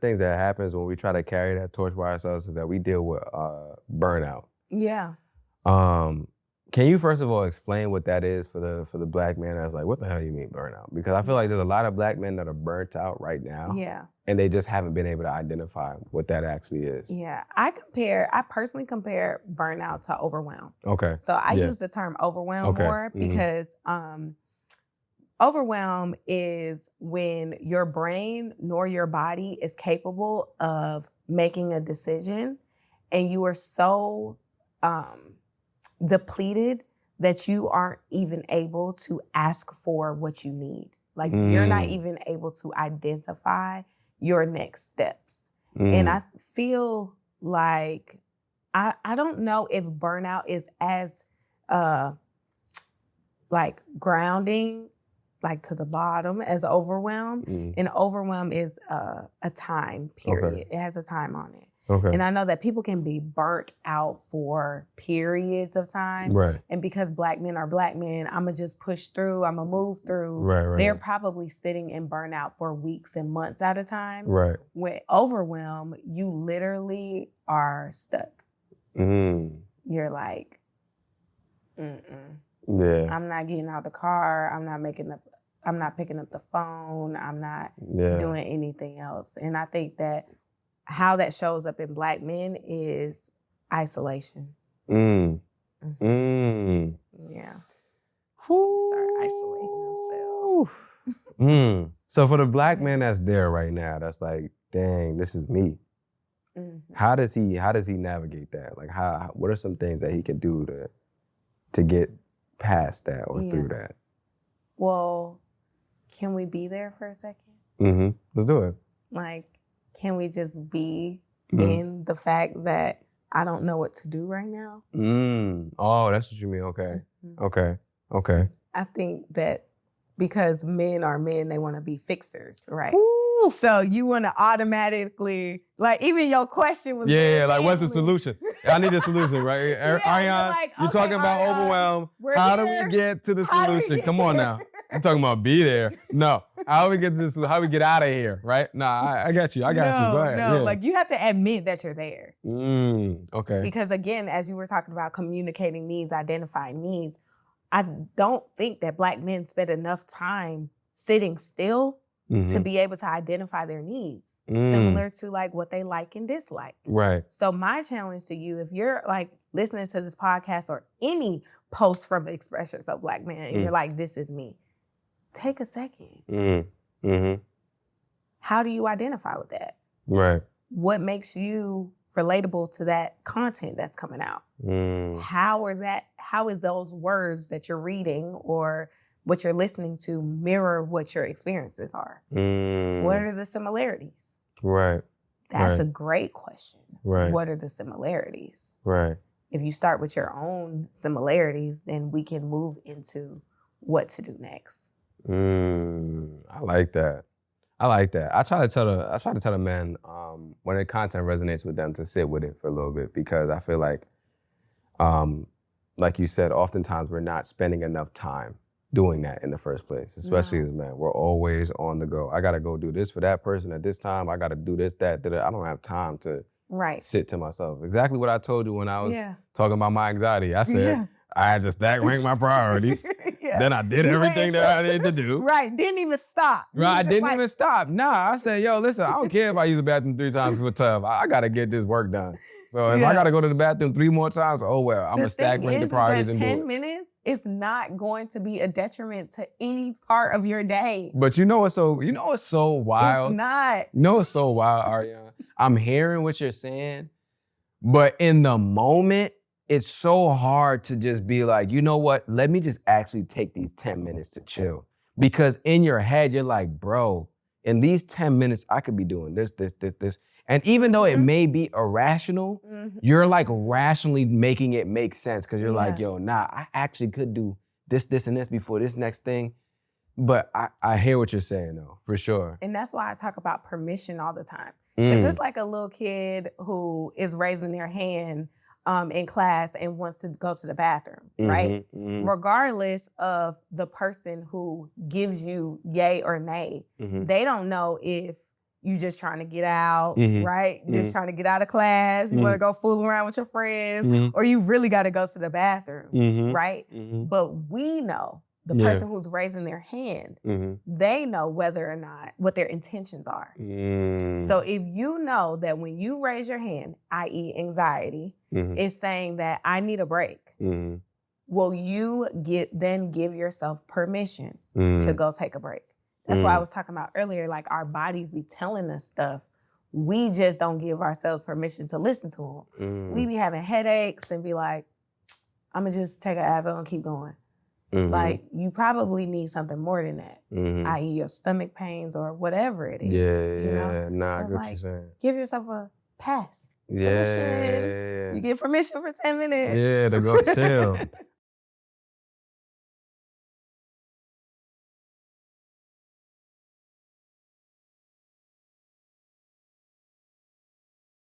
things that happens when we try to carry that torch by ourselves is that we deal with burnout. Yeah. Can you first of all explain what that is for the black man that's like, what the hell you mean burnout? Because I feel like there's a lot of black men that are burnt out right now. Yeah. And they just haven't been able to identify what that actually is. Yeah. I personally compare burnout to overwhelm. Okay. So I use the term overwhelm more because overwhelm is when your brain nor your body is capable of making a decision and you are so depleted that you aren't even able to ask for what you need. Like you're not even able to identify your next steps. And I feel like, I don't know if burnout is as like grounding, like to the bottom as overwhelm. And overwhelm is a time period. It has a time on it. And I know that people can be burnt out for periods of time. Right. And because black men are black men, I'm going to just push through, I'm going to move through. They're probably sitting in burnout for weeks and months at a time. Right. With overwhelm, you literally are stuck. You're like, yeah. I'm not getting out the car. I'm not picking up the phone. I'm not doing anything else. And I think that how that shows up in black men is isolation. Yeah. Start isolating themselves. So for the black man that's there right now, that's like, dang, this is me. How does he navigate that? Like what are some things that he can do to get past that or through that? Well, can we be there for a second? Let's do it. Like, can we just be in the fact that I don't know what to do right now? Oh, that's what you mean. Okay. Okay. I think that because men are men, they want to be fixers, right? So you want to automatically, like, even your question was... like, what's the solution? I need a solution, right? Ariane, like, you're talking about overwhelm. How do we get to the solution? Come on now. I'm talking about be there. No. How do we get to this? How do we get out of here, right? Nah, I got you. Go ahead. No, like, you have to admit that you're there. Okay. Because again, as you were talking about communicating needs, identifying needs, I don't think that black men spend enough time sitting still to be able to identify their needs, similar to like what they like and dislike. Right. So my challenge to you, if you're like listening to this podcast or any post from Expressions of Black Men, and you're like, this is me, take a second. How do you identify with that? Right. What makes you relatable to that content that's coming out? How is those words that you're reading or what you're listening to mirror what your experiences are? What are the similarities? Right. That's a great question. Right. What are the similarities? Right. If you start with your own similarities, then we can move into what to do next. I like that. I try to tell the men when the content resonates with them to sit with it for a little bit, because I feel like you said, oftentimes we're not spending enough time doing that in the first place, especially as men. We're always on the go. I gotta go do this for that person at this time. I gotta do this, that. I don't have time to sit to myself. Exactly what I told you when I was talking about my anxiety. I said, I had to stack rank my priorities. Then I did everything that I needed to do. Right, didn't even stop. Right, I didn't even stop. Nah, I said, yo, listen, I don't care if I use the bathroom 3 times for 12. I gotta get this work done. So if I gotta go to the bathroom 3 more times, oh well, I'm gonna stack rank the priorities and do it. 10 minutes is not going to be a detriment to any part of your day. But you know what's so wild? It's not. You know what's so wild, Ariane? I'm hearing what you're saying, but in the moment, it's so hard to just be like, you know what? Let me just actually take these 10 minutes to chill. Because in your head, you're like, bro, in these 10 minutes, I could be doing this. And even though it may be irrational, you're like rationally making it make sense, because you're like, yo, nah, I actually could do this, and this before this next thing. But I hear what you're saying, though, for sure. And that's why I talk about permission all the time. Because it's like a little kid who is raising their hand in class and wants to go to the bathroom, right? Regardless of the person who gives you yay or nay, they don't know if you just trying to get out, Mhm. right? Just trying to get out of class. You want to go fool around with your friends, or you really got to go to the bathroom, right? But we know the person who's raising their hand, they know whether or not what their intentions are. So if you know that when you raise your hand, i.e. anxiety, it's saying that I need a break, will you then give yourself permission to go take a break? That's why I was talking about earlier, like our bodies be telling us stuff. We just don't give ourselves permission to listen to them. We be having headaches and be like, I'm gonna just take an Advil and keep going. Like, you probably need something more than that, i.e. your stomach pains or whatever it is. You know? Nah, I So get what you're saying. give yourself a pass. Permission. You get permission for 10 minutes. Yeah, to go chill.